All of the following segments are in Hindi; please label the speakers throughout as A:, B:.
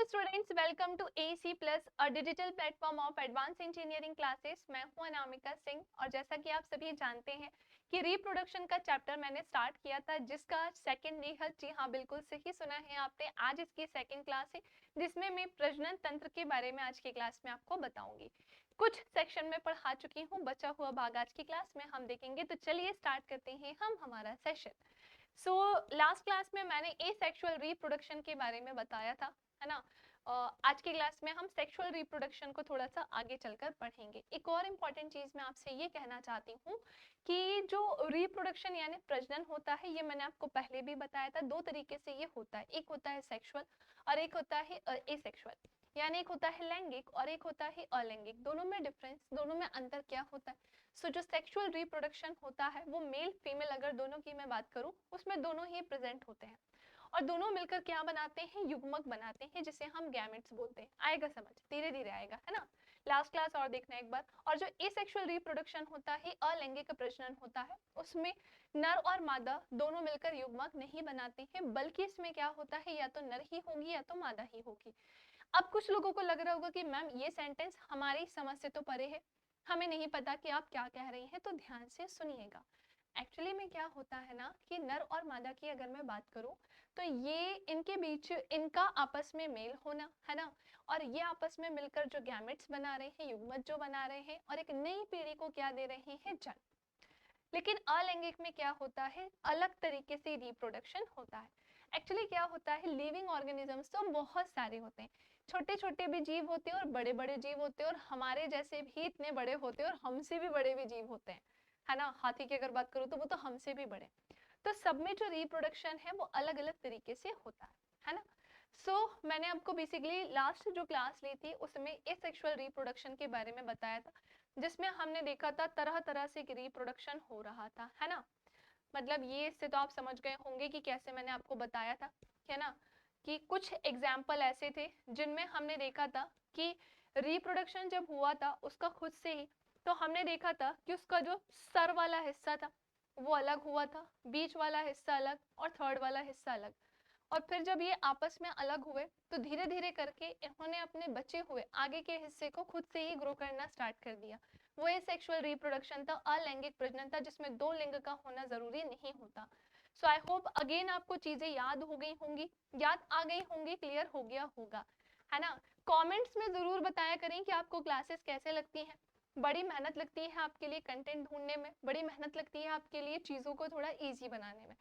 A: Hello students, welcome to AC plus a digital platform of advance engineering classes. मैं हूं अनामिका सिंह और जैसा कि आप सभी जानते हैं कि रिप्रोडक्शन का चैप्टर मैंने स्टार्ट किया था, जिसका सेकंड डे है। जी हाँ, बिल्कुल सही सुना है आपने। आज इसकी सेकंड क्लास है जिसमें मैं प्रजनन तंत्र के बारे में आज की क्लास में आपको बताऊंगी। कुछ सेक्शन में पढ़ा चुकी हूँ, बचा हुआ भाग आज की क्लास में हम देखेंगे। तो चलिए स्टार्ट करते हैं हम हमारा सेशन। लास्ट क्लास में मैंने एसेक्सुअल रिप्रोडक्शन के बारे में बताया था, है ना। आज की क्लास में हम सेक्सुअल रिप्रोडक्शन को थोड़ा सा आगे चलकर पढ़ेंगे। एक और इम्पॉर्टेंट चीज मैं आपसे ये कहना चाहती हूँ कि जो रिप्रोडक्शन यानी प्रजनन होता है, ये मैंने आपको पहले भी बताया था। दो तरीके से ये होता है, एक होता है सेक्सुअल और एक होता है एसेक्सुअल। यानी एक होता है लैंगिक और एक होता है अलैंगिक। दोनों में डिफरेंस, दोनों में अंतर क्या होता है। जो सेक्सुअल रिप्रोडक्शन होता है वो मेल फीमेल अगर दोनों की मैं बात करूं, उसमें दोनों ही प्रेजेंट होते हैं और दोनों मिलकर क्या बनाते हैं, युग्मक बनाते हैं, जिसे हम गैमेट्स बोलते हैं। आएगा समझ, धीरे धीरे आएगा, है ना। लास्ट क्लास और देखना एक बार। और जो एसेक्सुअल रिप्रोडक्शन होता है, अलैंगिक प्रजनन होता है, उसमें नर और मादा दोनों मिलकर युग्मक नहीं बनाते हैं, बल्कि इसमें क्या होता है, या तो नर ही होगी या तो मादा ही होगी। अब कुछ लोगों को लग रहा होगा कि मैम ये सेंटेंस हमारी समझ से तो परे है, हमें नहीं पता कि आप क्या कह रही हैं, तो ध्यान से सुनिएगा। एक्चुअली में क्या होता है ना कि नर और मादा की अगर मैं बात करूं, तो ये इनके बीच इनका आपस में मेल होना, है ना, और ये आपस में मिलकर जो गैमेट्स बना रहे हैं, युग्मक जो बना रहे हैं, और एक नई पीढ़ी को क्या दे रहे हैं, जन्म। लेकिन अलैंगिक में क्या होता है, अलग तरीके से रिप्रोडक्शन होता है। एक्चुअली क्या होता है, लिविंग ऑर्गेनिजम्स तो बहुत सारे होते हैं, छोटे छोटे भी जीव होते हैं और बड़े बड़े जीव होते हैं, और हमारे जैसे भी इतने बड़े होते हैं और हमसे भी बड़े भी जीव होते हैं, है ना। हाथी की अगर बात करूँ तो वो तो हमसे भी बड़े। तो सब में जो रिप्रोडक्शन है वो अलग अलग तरीके से होता है ना। मैंने आपको बेसिकली लास्ट जो क्लास ली थी उसमें एसेक्सुअल रिप्रोडक्शन के बारे में बताया था, जिसमें हमने देखा था तरह तरह से रिप्रोडक्शन हो रहा था, है ना। मतलब ये इससे तो आप समझ गए होंगे कि कैसे मैंने आपको बताया था, है ना, कि कुछ एग्जाम्पल ऐसे थे जिनमें हमने देखा था कि रिप्रोडक्शन जब हुआ था उसका खुद से ही, तो हमने देखा था कि उसका जो सर वाला हिस्सा था वो अलग हुआ था, बीच वाला हिस्सा अलग और थर्ड वाला हिस्सा अलग। और फिर जब ये आपस में अलग हुए तो धीरे धीरे करके इन्होंने अपने बचे हुए आगे के हिस्से को खुद से ही ग्रो करना स्टार्ट कर दिया। वो ये सेक्सुअल रिप्रोडक्शन था, अलैंगिक प्रजनन था, जिसमें दो लिंग का होना जरूरी नहीं होता। सो आई होप अगेन आपको चीजें याद हो गई होंगी, याद आ गई होंगी, क्लियर हो गया होगा, है ना। कमेंट्स में जरूर बताया करें कि आपको क्लासेस कैसे लगती हैं। बड़ी मेहनत लगती है आपके लिए कंटेंट ढूंढने में, बड़ी मेहनत लगती है आपके लिए चीजों को थोड़ा इजी बनाने में।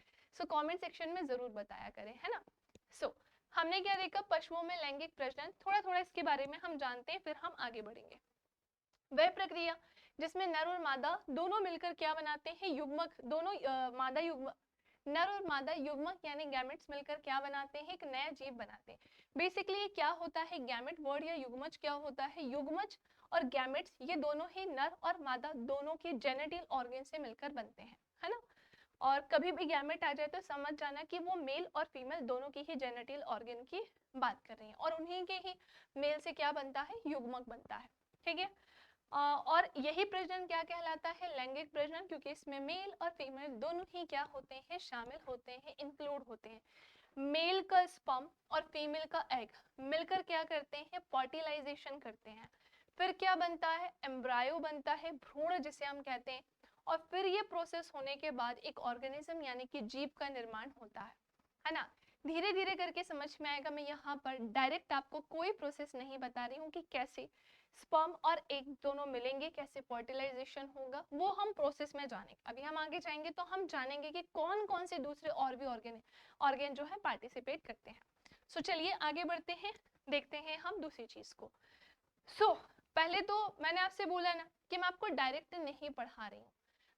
A: कमेंट सेक्शन में जरूर बताया करें, है ना। हमने क्या देखा, पशुओं में लैंगिक प्रजनन, थोड़ा थोड़ा इसके बारे में हम जानते हैं, फिर हम आगे बढ़ेंगे। वह प्रक्रिया जिसमें नर और मादा दोनों मिलकर क्या बनाते हैं, युग्मक, दोनों मादा युग्म, नर और मादा युग्मक यानी गैमेट्स मिलकर क्या बनाते हैं, एक नया जीव बनाते हैं। बेसिकली क्या होता है, गैमेट वर्ड या युग्मज क्या होता है, युग्मज और गैमेट्स ये दोनों ही नर और मादा दोनों के जेनेटिक ऑर्गन से मिलकर बनते हैं, है ना। और कभी भी गैमेट आ जाए तो समझ जाना कि वो मेल और फीमेल दोनों की ही जेनेटिक ऑर्गन की बात कर रही हैं, और उन्हीं के ही मेल से क्या बनता है, युग्मक बनता है, ठीक है। और यही प्रजनन क्या कहलाता है, लैंगिक प्रजनन, क्योंकि इसमें मेल और फीमेल दोनों ही क्या होते हैं, शामिल होते हैं, इंक्लूड होते हैं। मेल का स्पर्म और फीमेल का एग मिलकर क्या करते हैं, फर्टिलाइजेशन करते हैं। फिर क्या बनता है, एम्ब्रायो बनता है, भ्रूण जिसे हम कहते हैं। और फिर ये प्रोसेस होने के बाद एक ऑर्गेनिज्म यानी कि जीव का निर्माण होता है ना। धीरे धीरे करके समझ में आएगा, मैं यहाँ पर डायरेक्ट आपको कोई प्रोसेस नहीं बता रही हूँ कि कैसे स्पर्म और एग दोनों मिलेंगे, कैसे फर्टिलाइजेशन होगा, वो हम प्रोसेस में जानेंगे। अभी हम आगे जाएंगे तो हम जानेंगे कि कौन कौन से दूसरे और भी ऑर्गेन जो है पार्टिसिपेट करते हैं। चलिए आगे बढ़ते हैं, देखते हैं हम दूसरी चीज को। पहले तो मैंने आपसे बोला ना कि मैं आपको डायरेक्ट नहीं पढ़ा रही हूँ,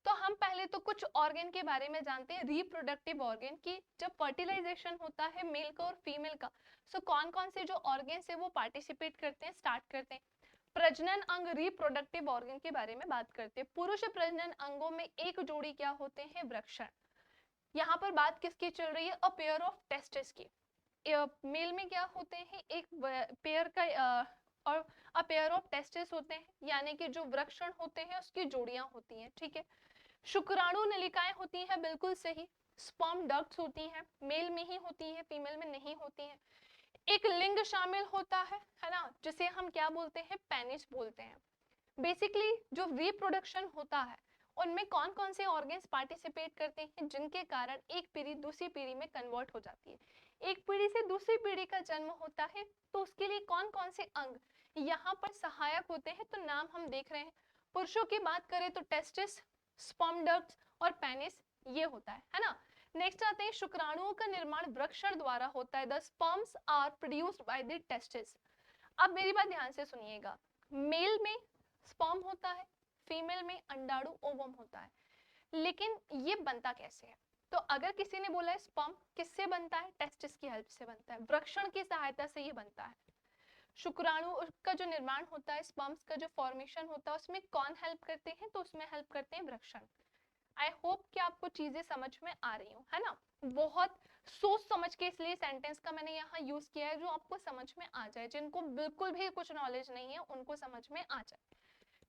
A: तो हम पहले तो कुछ ऑर्गन के बारे में जानते हैं, रिप्रोडक्टिव ऑर्गन की। जब फर्टिलाइजेशन होता है मेल का और फीमेल का, कौन कौन से जो ऑर्गन है वो पार्टिसिपेट करते हैं, स्टार्ट करते हैं। प्रजनन अंग, रिप्रोडक्टिव ऑर्गन के बारे में बात करते हैं। पुरुष प्रजनन अंगों में एक जोड़ी क्या होते हैं, वृषण। यहाँ पर बात किसकी चल रही है, अ पेयर ऑफ टेस्टिस की। मेल में क्या होते हैं, एक पेयर का और अ पेयर ऑफ टेस्टिस होते हैं, यानी कि जो वृषण होते हैं उसकी जोड़ियां होती हैं, ठीक है। शुक्राणु नलिकाएं होती हैं, बिल्कुल सही। स्पर्म डक्ट्स होती हैं, मेल में ही होती है, फीमेल में नहीं होती है। एक लिंग शामिल होता है ना, जिसे हम क्या बोलते हैं, पेनिस बोलते हैं। बेसिकली जो रिप्रोडक्शन होता है उनमें कौन कौन से ऑर्गन्स पार्टिसिपेट करते हैं, जिनके कारण एक पीढ़ी दूसरी पीढ़ी में कन्वर्ट हो जाती है। एक पीढ़ी से दूसरी पीढ़ी का जन्म होता है तो उसके लिए कौन कौन से अंग यहाँ पर सहायक होते हैं, तो नाम हम देख रहे हैं। पुरुषों की बात करें तो टेस्टिस, स्पर्म डक्ट्स और पेनिस ये होता है ना। नेक्स्ट आते हैं, शुक्राणुओं का निर्माण वृक्षण द्वारा होता है। The sperms are produced by the testis. अब मेरी बात ध्यान से सुनिएगा, मेल में स्पर्म होता है, फीमेल में अंडाणु ओवम होता है, लेकिन ये बनता कैसे है? तो अगर किसी ने बोला है स्पर्म किससे बनता है, टेस्टिस की हेल्प से बनता है, वृक्षण की सहायता से ये बनता है। शुक्राणु का जो निर्माण होता है, स्पर्म्स का जो फॉर्मेशन होता है, उसमें कौन हेल्प करते हैं, तो उसमें हेल्प करते हैं वृक्षण। आई होप कि आपको चीजें समझ में आ रही हो, है ना। बहुत सोच समझ के इसलिए सेंटेंस का मैंने यहाँ यूज किया है, जो आपको समझ में आ जाए। जिनको बिल्कुल भी कुछ नॉलेज नहीं है उनको समझ में आ जाए,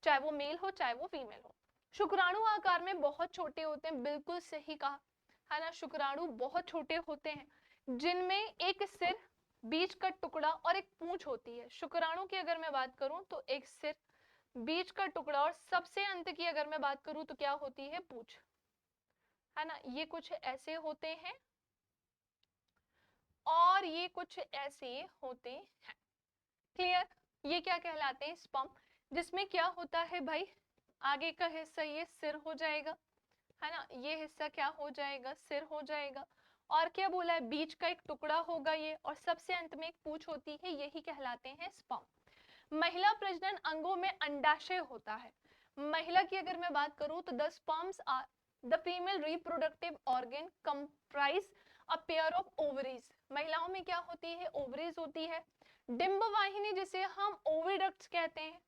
A: चाहे वो मेल हो चाहे वो फीमेल हो। शुक्राणु आकार में बहुत छोटे होते हैं, बिल्कुल सही कहा, है ना। शुक्राणु बहुत छोटे होते हैं, जिनमें एक सिर, बीज का टुकड़ा और एक पूंछ होती है। शुक्राणु की अगर मैं बात करूं तो एक सिर, बीज का टुकड़ा और सबसे अंत की अगर मैं बात करूं तो क्या होती है, पूंछ, है ना। ये कुछ ऐसे होते हैं और ये कुछ ऐसे होते हैं। क्लियर? ये क्या कहलाते हैं, स्पर्म, जिसमें क्या होता है भाई, आगे का हिस्सा ये सिर हो जाएगा, है ना। ये हिस्सा क्या हो जाएगा, सिर हो जाएगा। और क्या बोला है, बीज का एक टुकड़ा होगा ये, और सबसे अंत में एक पूंछ होती है, यही कहलाते हैं स्पर्म। महिला प्रजनन अंगों में अंडाशय होता है। महिला की अगर मैं बात करूं तो the sperms are the female reproductive organ comprise a pair of ovaries. महिलाओं में क्या होती है, ओवरीज होती है। डिंब वाहिनी जिसे हम ओविडक्ट्स कहते हैं।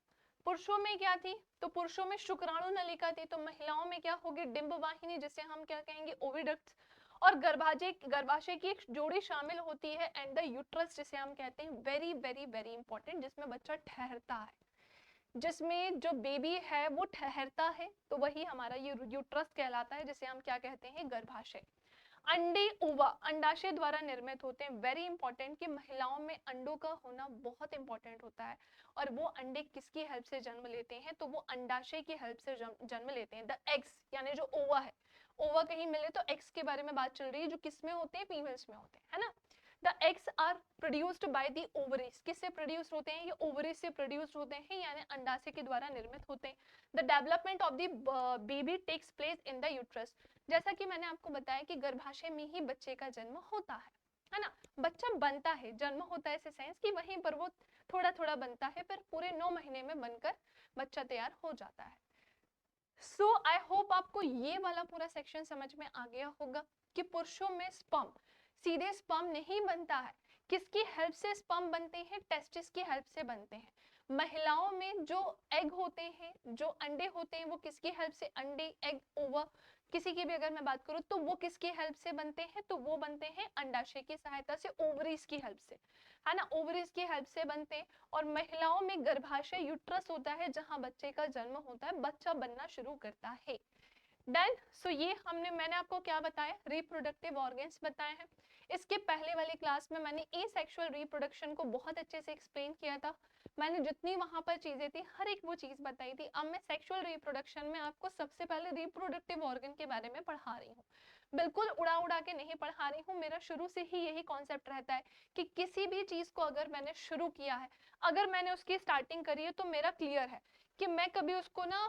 A: पुरुषों में क्या थी, तो पुरुषों में शुक्राणु नलिका थी, तो महिलाओं में क्या होगी, डिंब वाहिनी जिसे हम क्या कहेंगे, ओविडक्ट्स। और गर्भाशय की एक जोड़ी शामिल होती है, एंड द यूट्रस जिसे हम कहते हैं, वेरी वेरी वेरी इंपॉर्टेंट, जिसमें बच्चा ठहरता है, जिसमें जो बेबी है वो ठहरता है, तो वही हमारा ये यूट्रस कहलाता है, जिसे हम क्या कहते हैं, गर्भाशय। अंडे ओवा अंडाशय द्वारा निर्मित होते हैं। वेरी इंपॉर्टेंट कि महिलाओं में अंडों का होना बहुत इंपॉर्टेंट होता है, और वो अंडे किसकी हेल्प से जन्म लेते हैं, तो वो अंडाशय की हेल्प से जन्म लेते हैं। द एग्स यानी जो ओवा है, ओवा कहीं मिले तो एग्स के बारे में बात चल रही है, जो किसमें होते हैं, फीमेल्स में होते हैं, है ना। The eggs are produced by the ovaries. किससे प्रोड्यूस होते हैं, ये ओवरीज से प्रोड्यूस होते हैं, यानी अंडाशय के द्वारा निर्मित होते हैं। The development of the baby takes place in the uterus. जैसा कि मैंने आपको बताया कि गर्भाशय में ही बच्चे का जन्म होता है ना। बच्चा बनता है, जन्म होता है, सेंस कि वहीं पर वो थोड़ा थोड़ा बनता है, फिर पूरे 9 महीने में बनकर बच्चा तैयार हो जाता है। सो आई होप आपको ये वाला पूरा सेक्शन समझ में आ गया होगा कि पुरुषों में स्पर्म सीधे स्पर्म नहीं बनता है, किसकी हेल्प से स्पर्म बनते हैं, टेस्टिस की हेल्प से बनते हैं। महिलाओं में जो एग होते हैं, जो अंडे होते हैं, वो किसकी हेल्प से, अंडे, एग, ओवा, किसी की भी अगर मैं बात करूं तो वो किसकी हेल्प से बनते हैं, तो वो बनते हैं अंडाशय की सहायता से, ओवरीज की हेल्प से, है ना, ओवरीज की हेल्प से बनते हैं। और महिलाओं में गर्भाशय यूट्रस होता है, जहां बच्चे का जन्म होता है, बच्चा बनना शुरू करता है। डन। सो ये मैंने आपको क्या बताया, रिप्रोडक्टिव ऑर्गन्स बताए हैं। इसके पहले वाली क्लास में मैंने एसेक्सुअल रिप्रोडक्शन को बहुत अच्छे से एक्सप्लेन किया था। मैंने जितनी वहां पर चीजें थी हर एक वो चीज बताई थी। अब मैं सेक्सुअल रिप्रोडक्शन में आपको सबसे पहले रिप्रोडक्टिव ऑर्गन के बारे में पढ़ा रही हूँ। बिल्कुल उड़ा उड़ा के नहीं पढ़ा रही हूँ, मेरा शुरू से ही यही कॉन्सेप्ट रहता है कि किसी भी चीज को अगर मैंने शुरू किया है, अगर मैंने उसकी स्टार्टिंग करी है, तो मेरा क्लियर है कि मैं कभी उसको ना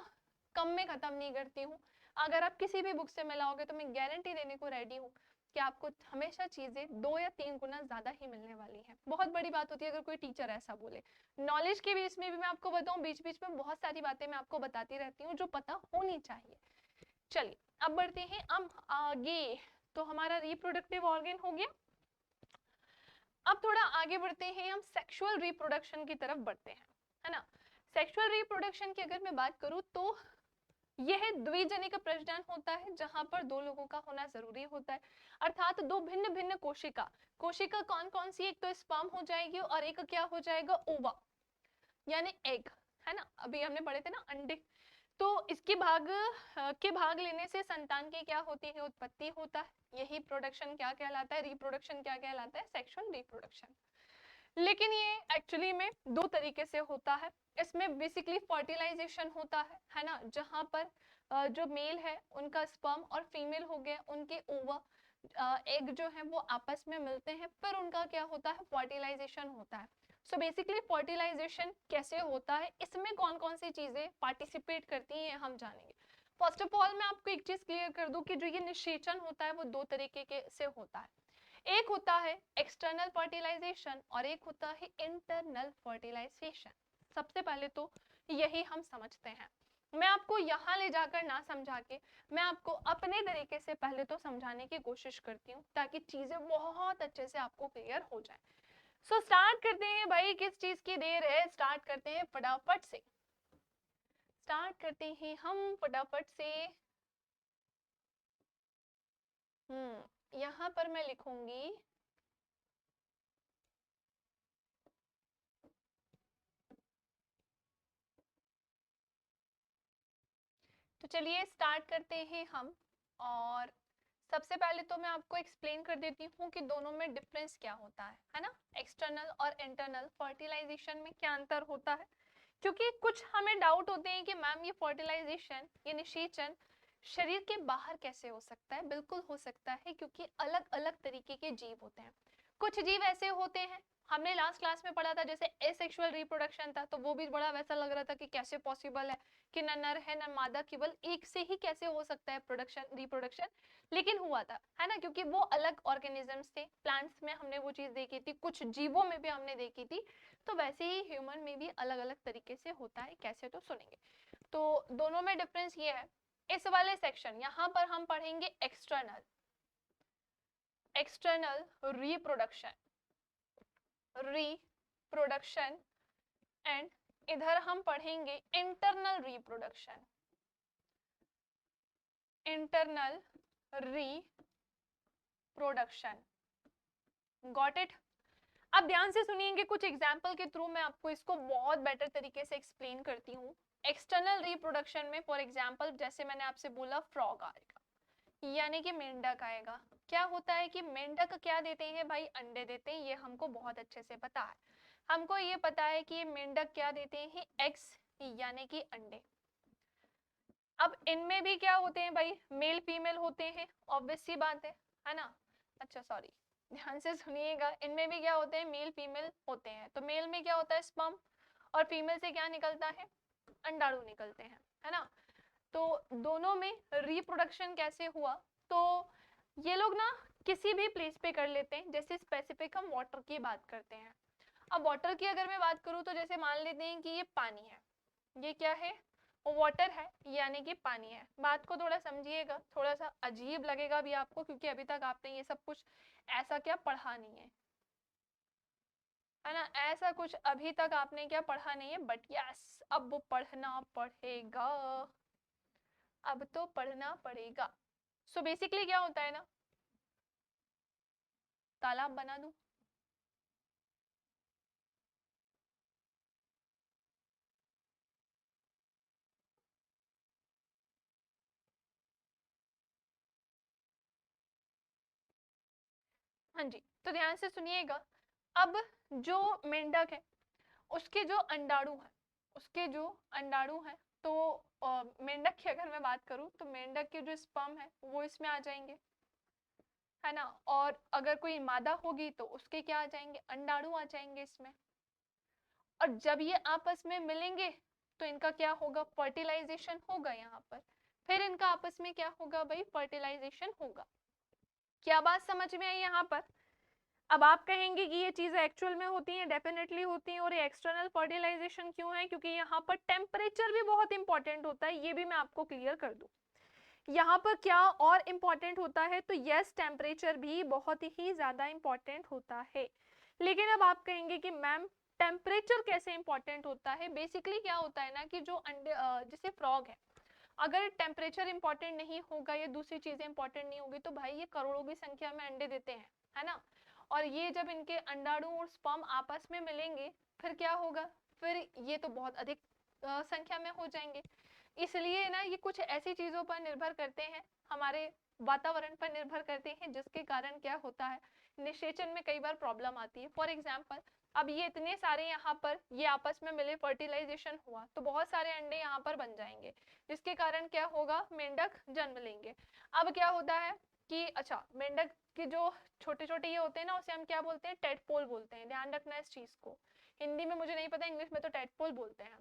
A: कम में खत्म नहीं करती हूँ। अगर आप किसी भी बुक से मिलाओगे तो मैं गारंटी देने को रेडी हूँ कि आपको हमेशा चीजें 2 या 3 गुना ज्यादा ही मिलने वाली है। बहुत बड़ी बात होती है अगर कोई टीचर ऐसा बोले। नॉलेज के बेस में भी मैं आपको बताऊं, बीच बीच में बहुत सारी बातें मैं आपको बताती रहती हूँ जो पता होनी चाहिए। चलिए अब बढ़ते हैं अब आगे। तो हमारा रिप्रोडक्टिव ऑर्गन हो गया। अब थोड़ा आगे बढ़ते हैं, हम सेक्सुअल रिप्रोडक्शन की तरफ बढ़ते हैं, है ना। सेक्सुअल रिप्रोडक्शन की अगर मैं बात करूं तो यह द्विजनिक प्रजनन होता है, जहां पर 2 लोगों का होना जरूरी होता है, अर्थात 2 भिन्न भिन्न कोशिका। कोशिका कौन कौन सी, एक तो स्पर्म हो जाएगी और एक क्या हो जाएगा, ओवा यानी एग, है ना। अभी हमने पढ़े थे ना अंडे। तो इसके भाग लेने से संतान की क्या होती है, उत्पत्ति होता है। यही प्रोडक्शन क्या कहलाता है, रिप्रोडक्शन क्या कहलाता है, सेक्सुअल रिप्रोडक्शन। लेकिन ये एक्चुअली में दो तरीके से होता है। इसमें बेसिकली फर्टिलाइजेशन होता है ना, जहाँ पर जो मेल है उनका स्पर्म और फीमेल हो गए उनके ओवा एग जो है वो आपस में मिलते हैं, फिर उनका क्या होता है, फर्टिलाइजेशन होता है। सो बेसिकली फर्टिलाइजेशन कैसे होता है, इसमें कौन कौन सी चीजें पार्टिसिपेट करती हैं हम जानेंगे। फर्स्ट ऑफ ऑल मैं आपको एक चीज क्लियर कर दूं कि जो ये निषेचन होता है वो दो तरीके के से होता है। एक होता है एक्सटर्नल फर्टिलाइजेशन और एक होता है इंटरनल फर्टिलाइजेशन। सबसे पहले तो यही हम समझते हैं। मैं आपको यहाँ ले जाकर ना समझा के मैं आपको अपने तरीके से पहले तो समझाने की कोशिश करती हूँ ताकि चीजें बहुत अच्छे से आपको क्लियर हो जाए। सो स्टार्ट करते हैं भाई, किस चीज की देर है, स्टार्ट करते हैं फटाफट से, स्टार्ट करते हैं हम फटाफट से। यहाँ पर मैं लिखूंगी तो चलिए स्टार्ट करते हैं हम। और सबसे पहले तो मैं आपको एक्सप्लेन कर देती हूँ कि दोनों में डिफरेंस क्या होता है ना, एक्सटर्नल और इंटरनल फर्टिलाइजेशन में क्या अंतर होता है। क्योंकि कुछ हमें डाउट होते हैं कि मैम ये फर्टिलाइजेशन, ये निषेचन शरीर के बाहर कैसे हो सकता है। बिल्कुल हो सकता है, क्योंकि अलग अलग तरीके के जीव होते हैं। कुछ जीव ऐसे होते हैं, हमने लास्ट क्लास में पढ़ा था जैसे एसेक्सुअल रिप्रोडक्शन था, तो वो भी बड़ा वैसा लग रहा था कि कैसे पॉसिबल है कि न नर है न मादा, केवल एक से ही कैसे हो सकता है प्रोडक्शन, रिप्रोडक्शन। लेकिन हुआ था, है ना, क्योंकि वो अलग ऑर्गेनिजम्स थे। प्लांट्स में हमने वो चीज देखी थी, कुछ जीवों में भी हमने देखी थी। तो वैसे ही ह्यूमन में भी अलग अलग तरीके से होता है, कैसे तो सुनेंगे। तो दोनों में डिफरेंस ये है। इस वाले सेक्शन यहाँ पर हम पढ़ेंगे external, external reproduction, reproduction and इधर हम पढ़ेंगे internal reproduction, internal reproduction. Got it. अब ध्यान से सुनिएंगे, कुछ एग्जाम्पल के थ्रू मैं आपको इसको बहुत बेटर तरीके से एक्सप्लेन करती हूँ। एक्सटर्नल रिप्रोडक्शन में फॉर एग्जाम्पल जैसे मैंने आपसे बोला फ्रॉग आएगा, यानी कि मेंढक आएगा। क्या होता है कि मेंढक क्या देते हैं भाई, अंडे देते हैं, ये हमको बहुत अच्छे से पता है। हमको ये पता है कि मेंढक क्या देते हैं, एग्स यानी कि अंडे। अब इनमें भी क्या होते हैं भाई, मेल फीमेल होते हैं, ऑब्वियस सी बात है ना। अच्छा सॉरी, ध्यान से सुनिएगा, इनमें भी क्या होते हैं, मेल फीमेल होते हैं। तो मेल में क्या होता है, स्पर्म, और फीमेल से क्या निकलता है, अंडाणु निकलते हैं, है ना। तो दोनों में रिप्रोडक्शन कैसे हुआ, तो ये लोग ना किसी भी प्लेस पे कर लेते हैं। जैसे स्पेसिफिक हम वाटर की बात करते हैं। अब वाटर की अगर मैं बात करूं तो जैसे मान लेते हैं कि ये पानी है, ये क्या है, वाटर है, यानी कि पानी है। बात को थोड़ा समझिएगा, थोड़ा सा अजीब लगेगा भी आपको, क्योंकि अभी तक आपने ये सब कुछ ऐसा क्या पढ़ा नहीं है ना, ऐसा कुछ अभी तक आपने क्या पढ़ा नहीं है। बट यस, अब वो पढ़ना पड़ेगा, अब तो पढ़ना पड़ेगा। सो बेसिकली क्या होता है ना, तालाब बना दूं, हाँ जी, तो ध्यान से सुनिएगा। अब जो मेंढक है उसके जो अंडाणु है, उसके जो अंडाणु है, तो मेंढक की अगर मैं बात करूं तो मेंढक के जो स्पर्म है वो इसमें आ जाएंगे, है ना। और अगर कोई मादा होगी तो उसके क्या आ जाएंगे, अंडाणु आ जाएंगे इसमें। और जब ये आपस में मिलेंगे तो इनका क्या होगा, फर्टिलाइजेशन होगा यहाँ पर। फिर इनका आपस में क्या होगा भाई, फर्टिलाइजेशन होगा। क्या बात समझ में आई यहाँ पर। अब आप कहेंगे कि ये चीजें एक्चुअल में होती हैं, डेफिनेटली होती हैं। और ये एक्सटर्नल फर्टिलाइजेशन क्यों है, क्योंकि यहाँ पर टेम्परेचर भी बहुत इंपॉर्टेंट होता है, ये भी मैं आपको क्लियर कर दूं। यहाँ पर क्या और इम्पॉर्टेंट होता है, तो यस टेम्परेचर भी बहुत ही ज्यादा इम्पॉर्टेंट होता है। लेकिन अब आप कहेंगे कि मैम टेम्परेचर कैसे इंपॉर्टेंट होता है। बेसिकली क्या होता है ना कि जो अंडे जैसे फ्रॉग है, अगर टेम्परेचर इंपॉर्टेंट नहीं होगा या दूसरी चीजें इंपॉर्टेंट नहीं होगी तो भाई ये करोड़ों की संख्या में अंडे देते हैं, है ना। और ये जब इनके अंडाणु और स्पर्म आपस में मिलेंगे फिर क्या होगा, फिर ये तो बहुत अधिक संख्या में हो जाएंगे। इसलिए ना ये कुछ ऐसी चीजों पर निर्भर करते हैं, हमारे वातावरण पर निर्भर करते हैं, जिसके कारण क्या होता है, निषेचन में कई बार प्रॉब्लम आती है। फॉर एग्जाम्पल अब ये इतने सारे यहाँ पर ये आपस में मिले, फर्टिलाइजेशन हुआ तो बहुत सारे अंडे यहाँ पर बन जाएंगे, जिसके कारण क्या होगा, मेंढक जन्म लेंगे। अब क्या होता है कि अच्छा, मेंढक के जो छोटे छोटे ये होते हैं ना, उसे हम क्या बोलते हैं, टेडपोल बोलते हैं। ध्यान रखना इस चीज को, हिंदी में मुझे नहीं पता, इंग्लिश में तो टेडपोल बोलते हैं।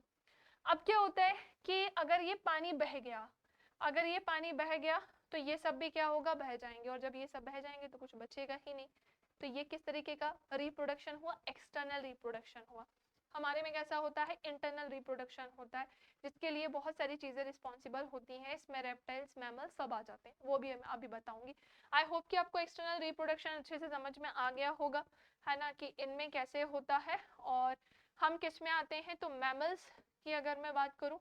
A: अब क्या होता है कि अगर ये पानी बह गया, अगर ये पानी बह गया तो ये सब भी क्या होगा, बह जाएंगे, और जब ये सब बह जाएंगे तो कुछ बचेगा ही नहीं। तो ये किस तरीके का रिप्रोडक्शन हुआ, एक्सटर्नल रिप्रोडक्शन हुआ। हमारे में कैसा होता है, इंटरनल रिप्रोडक्शन होता है, जिसके लिए बहुत सारी चीजें रिस्पॉन्सिबल होती हैं। इसमें रेप्टाइल्स, मैमल्स सब आ जाते हैं, वो भी मैं अभी बताऊंगी। आई होप कि आपको एक्सटर्नल रिप्रोडक्शन अच्छे से समझ में आ गया होगा, है ना, कि इनमें कैसे होता है और हम किस में आते हैं। तो मैमल्स की अगर मैं बात करूं,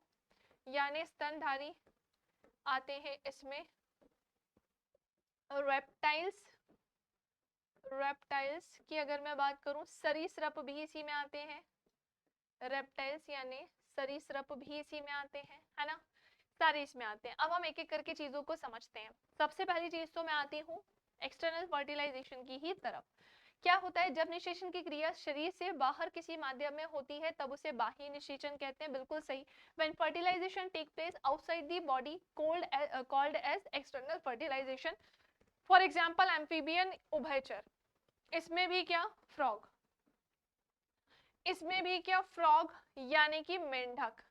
A: यानी स्तनधारी आते हैं इसमें। रेप्टाइल्स, रेप्टाइल्स की अगर मैं बात करूं, सरीसृप भी इसी में आते हैं। रेप्टाइल्स यानी सरीसृप भी इसी में आते हैं, है ना, सारे इसमें आते हैं। अब हम एक एक करके चीजों को समझते हैं। सबसे पहली चीज तो मैं आती हूँ एक्सटर्नल फर्टिलाइजेशन की ही तरफ। क्या होता है, जब निषेचन की क्रिया शरीर से बाहर किसी माध्यम में होती है तब उसे बाह्य निषेचन कहते हैं, बिल्कुल सही। When fertilisation take place outside the body called as external fertilisation. For example amphibian, उभयचर, इसमें भी क्या, फ्रॉग, इसमें भी क्या, फ्रॉग यानी कि मेंढक,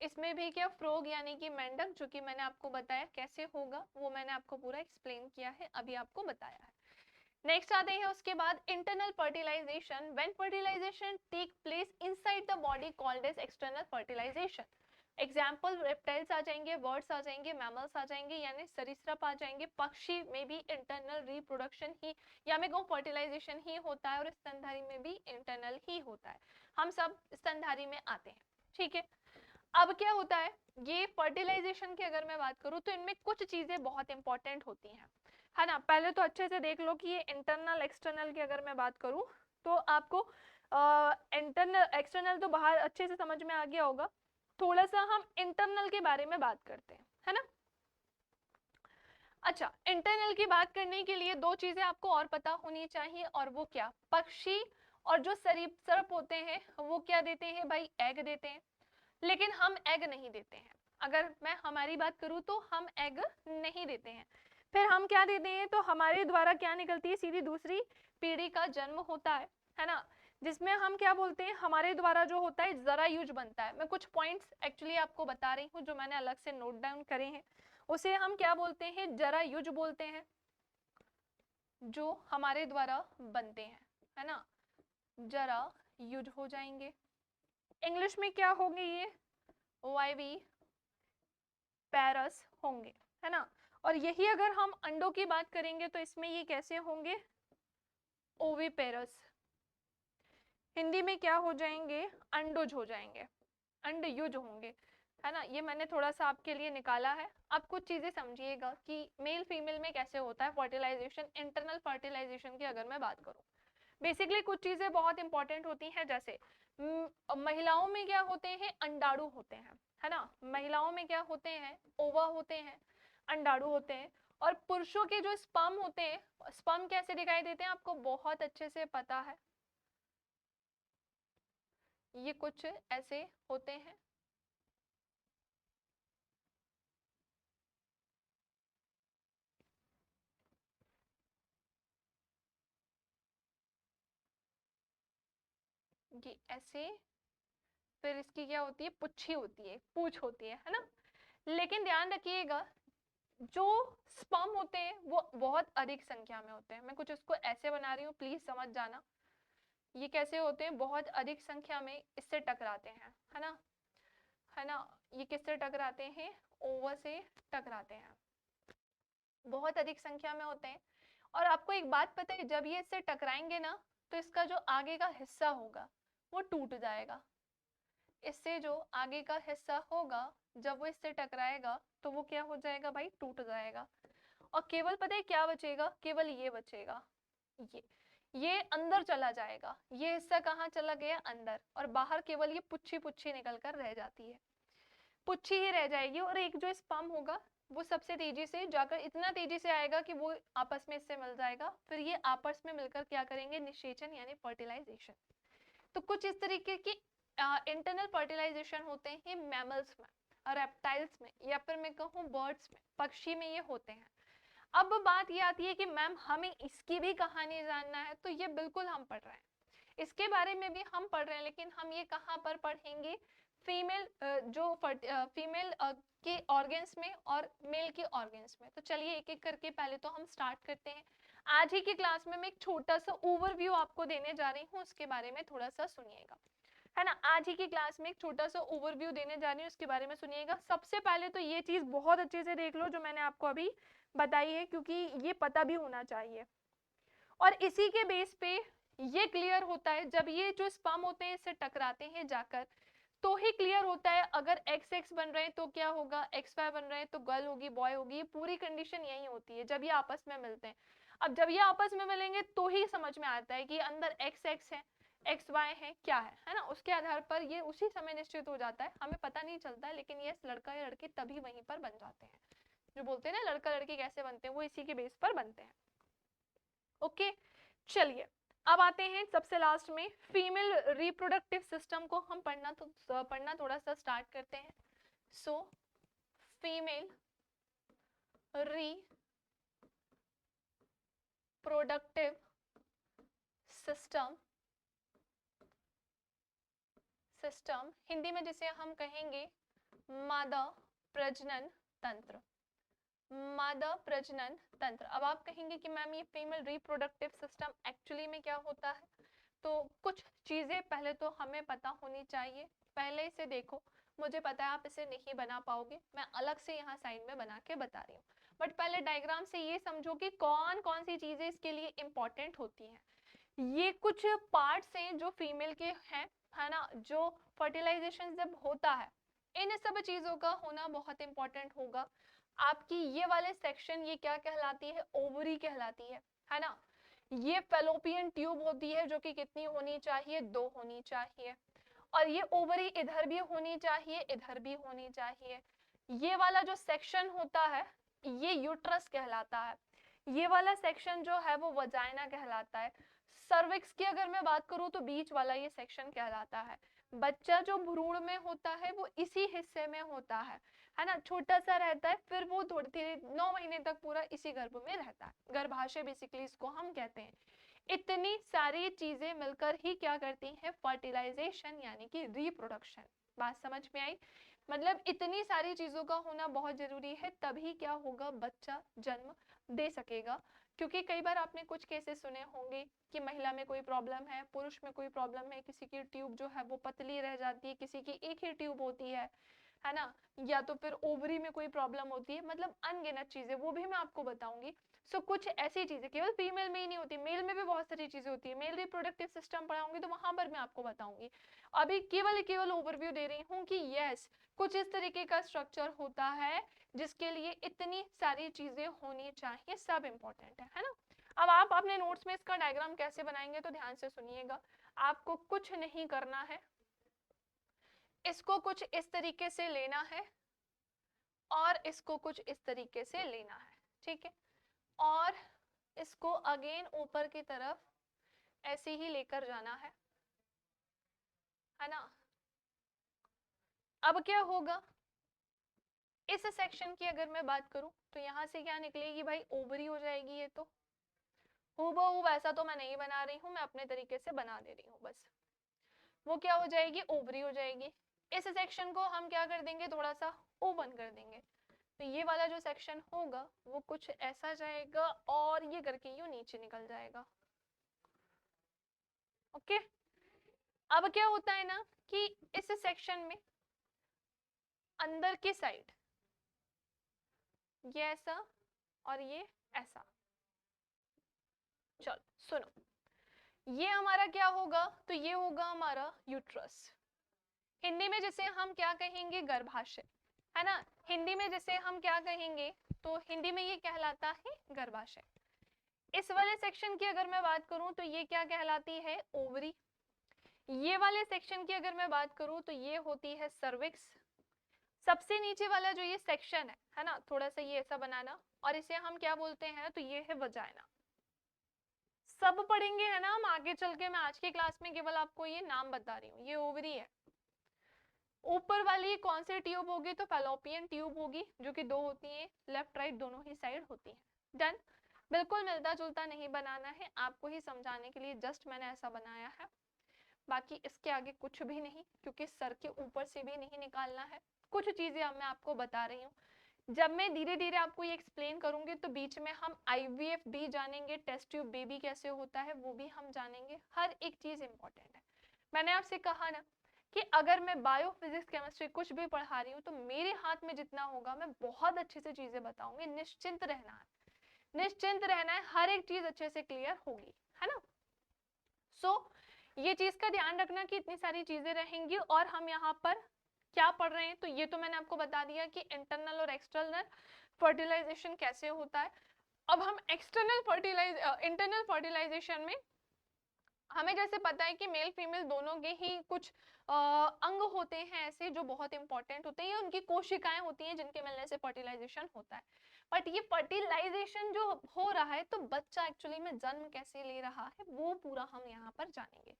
A: इसमें भी क्या, फ्रॉग यानी कि मेंढक, जो कि मैंने आपको बताया कैसे होगा, वो मैंने आपको पूरा एक्सप्लेन किया है, अभी आपको बताया है। नेक्स्ट आते हैं उसके बाद internal fertilization. When fertilisation take place inside the body called as external fertilization. Example reptiles आ जाएंगे, बर्ड्स आ जाएंगे, मैमल्स आ जाएंगे, यानी सरीसृप आ जाएंगे। पक्षी में भी इंटरनल रिप्रोडक्शन ही या मैं कहूँ फर्टिलाइजेशन ही होता है, और स्तनधारी में भी इंटरनल ही होता है। हम सब स्तनधारी में आते हैं, ठीक है। अब क्या होता है, ये फर्टिलाइजेशन की अगर मैं बात करूं तो इनमें कुछ चीजें बहुत इंपॉर्टेंट होती हैं, है ना। पहले तो अच्छे से देख लो कि ये इंटरनल एक्सटर्नल की अगर मैं बात करूं तो आपको इंटरनल एक्सटर्नल तो बाहर अच्छे से समझ में आ गया होगा। थोड़ा सा हम इंटरनल के बारे में बात करते हैं, है ना। अच्छा, इंटरनल की बात करने के लिए दो चीजें आपको और पता होनी चाहिए, और वो क्या, पक्षी और जो सरीसृप होते हैं वो क्या देते हैं भाई, एग देते हैं, लेकिन हम एग नहीं देते हैं। अगर मैं हमारी बात करूं तो हम एग नहीं देते हैं। फिर हम क्या देते हैं, तो हमारे द्वारा क्या निकलती है, सीधी दूसरी पीढ़ी का जन्म होता है ना, जिसमें हम क्या बोलते हैं, हमारे द्वारा जो होता है जरायुज बनता है। मैं कुछ पॉइंट्स एक्चुअली आपको बता रही हूँ जो मैंने अलग से नोट डाउन करे हैं। उसे हम क्या बोलते हैं, जरायुज बोलते हैं, जो हमारे द्वारा बनते हैं, है ना, जरायुज हो जाएंगे। इंग्लिश में क्या होंगे ये, वाइवी पैरस होंगे, है ना। और यही अगर हम अंडों की बात करेंगे तो इसमें ये कैसे होंगे, ओविपेरस। हिंदी में क्या हो जाएंगे, अंडोज हो जाएंगे, अंडयुज होंगे, है ना। ये मैंने थोड़ा सा आपके लिए निकाला है। आप कुछ चीजें समझिएगा कि मेल फीमेल में कैसे होता है फर्टिलाइजेशन, इंटरनल फर्टिलाइजेशन की अगर मैं बात करूं। बेसिकली कुछ चीजें बहुत इंपॉर्टेंट होती हैं, जैसे महिलाओं में क्या होते हैं, अंडाणु होते हैं, है ना। महिलाओं में क्या होते हैं, ओवा होते हैं, अंडाणु होते हैं। और पुरुषों के जो स्पर्म होते हैं, स्पर्म कैसे दिखाई देते हैं आपको बहुत अच्छे से पता है, ये कुछ ऐसे होते हैं। ये ऐसे, फिर इसकी क्या होती है, पुच्छी होती है, पूंछ होती है ना। लेकिन ध्यान रखिएगा, जो स्पर्म होते हैं वो बहुत अधिक संख्या में होते हैं। मैं कुछ इसको ऐसे बना रही हूँ, प्लीज समझ जाना। ये कैसे होते हैं, बहुत अधिक संख्या में इससे टकराते हैं, है ना, है ना। ये किससे टकराते हैं, ओवा से टकराते हैं, बहुत अधिक संख्या में होते हैं। और आपको एक बात पता है, जब ये इससे टकराएंगे ना तो इसका जो आगे का हिस्सा होगा वो टूट जाएगा। इससे जो आगे का हिस्सा होगा जब वो इससे टकराएगा तो वो क्या हो जाएगा भाई, टूट जाएगा। और केवल पता है क्या बचेगा, केवल ये बचेगा, ये अंदर चला जाएगा। ये हिस्सा कहाँ चला गया, अंदर, और बाहर केवल ये पुच्छी पुच्छी निकल कर रह जाती है, पुच्छी ही रह जाएगी। और एक जो स्पर्म होगा वो सबसे तेजी से जाकर इतना तेजी से आएगा कि वो आपस में इससे मिल जाएगा, फिर ये आपस में मिलकर क्या करेंगे, निषेचन यानी फर्टिलाइजेशन। तो कुछ इस तरीके की इंटरनल फर्टिलाइजेशन होते हैं मैमल्स में, रेप्टाइल्स में, या फिर मैं कहूँ बर्ड्स में, पक्षी में ये होते हैं। अब बात ये आती है कि मैम हमें इसकी भी कहानी जानना है, तो ये बिल्कुल हम पढ़ रहे हैं, इसके बारे में भी हम पढ़ रहे हैं, लेकिन हम ये कहाँ पर पढ़ेंगे, फीमेल फीमेल के ऑर्गन्स में और मेल के ऑर्गन्स में। तो चलिए एक एक करके पहले तो हम स्टार्ट करते हैं। आज ही की क्लास में मैं एक छोटा सा ओवरव्यू आपको देने जा रही हूँ, उसके बारे में थोड़ा सा सुनिएगा, है ना। आज ही की क्लास में एक छोटा सा ओवरव्यू देने जा रही हूँ, उसके बारे में सुनिएगा। सबसे पहले तो ये चीज बहुत अच्छे से देख लो जो मैंने आपको अभी बताई है, क्योंकि ये पता भी होना चाहिए, और इसी के बेस पे ये क्लियर होता है, जब ये जो स्पर्म होते हैं इससे टकराते हैं जाकर, तो ही क्लियर होता है अगर एक्स एक्स बन रहे हैं तो क्या होगा, एक्स वाई बन रहे हैं तो गर्ल होगी बॉय होगी। ये पूरी कंडीशन यही होती है जब ये आपस में मिलते हैं। अब जब ये आपस में मिलेंगे तो ही समझ में आता है कि अंदर एक्स एक्स है, एक्स वाई है, क्या है ना। उसके आधार पर ये उसी समय निश्चित हो जाता है, हमें पता नहीं चलता है, लेकिन ये लड़का या लड़की तभी वहीं पर बन जाते हैं। जो बोलते हैं ना लड़का लड़की कैसे बनते हैं, वो इसी के बेस पर बनते हैं। ओके, चलिए अब आते हैं सबसे लास्ट में, फीमेल रिप्रोडक्टिव सिस्टम को हम पढ़ना थोड़ा सा स्टार्ट करते हैं। So female reproductive system Hindi में जिसे हम कहेंगे मादा प्रजनन तंत्र, मादा प्रजनन तंत्र। अब आप कहेंगे कि मैम ये फीमेल रिप्रोडक्टिव सिस्टम एक्चुअली में क्या होता है, तो कुछ चीजें पहले तो हमें पता होनी चाहिए। पहले इसे देखो, मुझे पता है आप इसे नहीं बना पाओगे, मैं अलग से यहाँ साइड में बना के बता रही हूँ, बट पहले डायग्राम से ये समझो कि कौन कौन सी चीजें इसके लिए इंपॉर्टेंट होती हैं। ये कुछ पार्ट्स हैं जो फीमेल के हैं, है ना, जो फर्टिलाइजेशन जब होता है, इन सब चीजों का होना बहुत इंपॉर्टेंट होगा। आपकी ये वाले सेक्शन ये क्या कहलाती है, ओवरी कहलाती है ना। ये फेलोपियन ट्यूब होती है जो कि कितनी होनी चाहिए, 2 होनी चाहिए, और ये ओवरी इधर भी होनी चाहिए, इधर भी होनी चाहिए। ये वाला जो सेक्शन होता है ये यूट्रस कहलाता है, ये वाला सेक्शन जो है वो वजाइना कहलाता है। सर्विक्स की अगर मैं बात करूं तो बीच वाला ये सेक्शन कहलाता है। बच्चा जो भ्रूण में होता है वो इसी हिस्से में होता है ना, छोटा सा रहता है, फिर वो थोड़ी धीरे 9 महीने तक पूरा इसी गर्भ में रहता है, गर्भाशय बेसिकली इसको हम कहते हैं। इतनी सारी चीजें मिलकर ही क्या करती हैं, फर्टिलाइजेशन यानी कि रिप्रोडक्शन। बात समझ में आई, मतलब इतनी सारी चीजों का होना बहुत जरूरी है, तभी क्या होगा, बच्चा जन्म दे सकेगा। क्योंकि कई बार आपने कुछ केसेस सुने होंगे कि महिला में कोई प्रॉब्लम है, पुरुष में कोई प्रॉब्लम है, किसी की ट्यूब जो है वो पतली रह जाती है, किसी की एक ही ट्यूब होती है ना, या तो फिर ओवरी में कोई प्रॉब्लम होती है, मतलब अनगिनत चीजें, वो भी मैं आपको बताऊंगी। सो कुछ ऐसी चीजें केवल फीमेल में ही नहीं होती, मेल में भी बहुत सारी चीजें होती है। मेल रिप्रोडक्टिव सिस्टम पढ़ाऊंगी तो वहां पर मैं आपको बताऊंगी, अभी केवल ओवरव्यू दे रही हूँ कि यस कुछ इस तरीके का स्ट्रक्चर होता है जिसके लिए इतनी सारी चीजें होनी चाहिए, सब इंपॉर्टेंट है ना। अब आप अपने नोट्स में इसका डायग्राम कैसे बनाएंगे तो ध्यान से सुनिएगा, आपको कुछ नहीं करना है, इसको कुछ इस तरीके से लेना है और इसको कुछ इस तरीके से लेना है, ठीक है, और इसको अगेन ऊपर की तरफ ऐसे ही लेकर जाना है ना। अब क्या होगा, इस सेक्शन की अगर मैं बात करूं तो यहां से क्या निकलेगी भाई, ओवरी हो जाएगी। ये तो हूबहू वैसा तो मैं नहीं बना रही हूं, मैं अपने तरीके से बना दे रही हूँ बस। वो क्या हो जाएगी, ओवरी हो जाएगी। इस सेक्शन को हम क्या कर देंगे, थोड़ा सा ओपन कर देंगे, तो ये वाला जो सेक्शन होगा वो कुछ ऐसा जाएगा और ये करके यूं नीचे निकल जाएगा। ओके, अब क्या होता है ना कि इस सेक्शन में अंदर की साइड ये ऐसा और ये ऐसा, चलो सुनो, ये हमारा क्या होगा, तो ये होगा हमारा यूट्रस, हिंदी में जिसे हम क्या कहेंगे, गर्भाशय, है ना। हिंदी में जिसे हम क्या कहेंगे, तो हिंदी में ये कहलाता है गर्भाशय। इस वाले सेक्शन की अगर मैं बात करूं तो ये क्या कहलाती है, ओवरी। ये वाले सेक्शन की अगर मैं बात करूं तो ये होती है सर्विक्स। सबसे नीचे वाला जो ये सेक्शन है ना, थोड़ा सा ये ऐसा बनाना, और इसे हम क्या बोलते हैं, तो ये है वजाइना। सब पढ़ेंगे है ना हम आगे चल के। मैं आज की क्लास में केवल आपको ये नाम बता रही हूँ। ये ओवरी है, ऊपर वाली कौन सी ट्यूब होगी, तो फैलोपियन ट्यूब होगी, जो कि 2 होती है, लेफ्ट राइट दोनों ही साइड होती है। डन। बिल्कुल मिलता जुलता नहीं बनाना है, आपको ही समझाने के लिए जस्ट मैंने ऐसा बनाया है। बाकी इसके आगे कुछ भी नहीं, क्योंकि सर के ऊपर से भी नहीं निकालना है। कुछ चीजें अब मैं आपको बता रही हूँ, जब मैं धीरे धीरे आपको ये एक्सप्लेन करूंगी तो बीच में हम आईवीएफ भी जानेंगे, टेस्ट ट्यूब बेबी कैसे होता है वो भी हम जानेंगे। हर एक चीज इंपॉर्टेंट है। मैंने आपसे कहा ना कि अगर मैं बायो फिजिक्स केमिस्ट्री कुछ भी पढ़ा रही हूँ तो मेरे हाथ में जितना होगा मैं बहुत अच्छे से चीजें बताऊंगी। निश्चिंत रहना है, निश्चिंत रहना है, हर एक चीज अच्छे से क्लियर होगी, है ना। ये चीज का ध्यान रखना कि इतनी सारी चीजें रहेंगी। और हम यहाँ पर क्या पढ़ रहे हैं, तो ये तो मैंने आपको बता दिया कि इंटरनल और एक्सटर्नल फर्टिलाइजेशन कैसे होता है। अब हम इंटरनल फर्टिलाइजेशन में हमें जैसे पता है कि मेल फीमेल दोनों के ही कुछ अंग होते हैं ऐसे जो बहुत इंपॉर्टेंट होते हैं, उनकी कोशिकाएं होती हैं जिनके मिलने से फर्टिलाइजेशन होता है। बट ये फर्टिलाइजेशन जो हो रहा है, तो बच्चा एक्चुअली में जन्म कैसे ले रहा है वो पूरा हम यहाँ पर जानेंगे।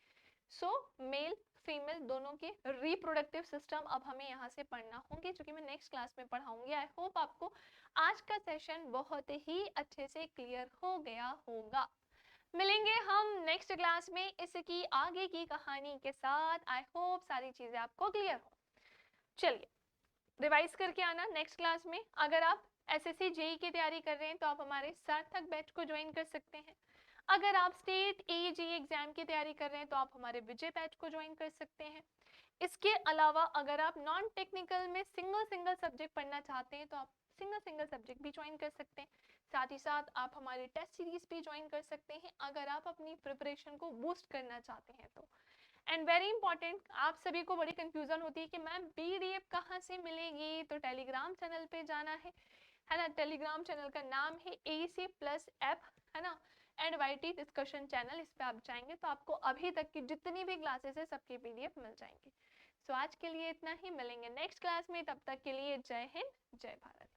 A: मेल फीमेल दोनों के रिप्रोडक्टिव सिस्टम अब हमें यहाँ से पढ़ना होंगे, जो कि मैं नेक्स्ट क्लास में पढ़ाऊंगी। आई होप आपको आज का सेशन बहुत ही अच्छे से क्लियर हो गया होगा। मिलेंगे हम नेक्स्ट क्लास में इसकी आगे की कहानी के साथ। आई होप सारी चीजें आपको क्लियर हो। चलिए रिवाइज करके आना नेक्स्ट क्लास में। अगर आप एसएससी जेई की तैयारी कर रहे हैं तो आप हमारे सार्थक बैच को ज्वाइन कर सकते हैं। अगर आप स्टेट एजी एग्जाम की तैयारी कर रहे हैं तो आप हमारे विजय बैच को ज्वाइन कर सकते हैं। इसके अलावा अगर आप नॉन टेक्निकल में सिंगल सब्जेक्ट पढ़ना चाहते हैं तो आप सिंगल सब्जेक्ट भी ज्वाइन कर सकते हैं। साथ ही साथ आप हमारे टेस्ट सीरीज भी ज्वाइन कर सकते हैं अगर आप अपनी प्रिपरेशन को बूस्ट करना चाहते हैं तो। एंड वेरी इंपॉर्टेंट, आप सभी को बड़ी कंफ्यूजन होती है कि मैम पीडीएफ कहाँ से मिलेगी, तो टेलीग्राम चैनल पे जाना है ना। टेलीग्राम चैनल का नाम है एसी प्लस ऐप, है ना, एंड वाईटी डिस्कशन चैनल। इस पे आप जाएंगे तो आपको अभी तक की जितनी भी क्लासेस है सबकी पीडीएफ मिल जाएंगी। सो आज के लिए इतना ही, मिलेंगे नेक्स्ट क्लास में, तब तक के लिए जय हिंद जय भारत।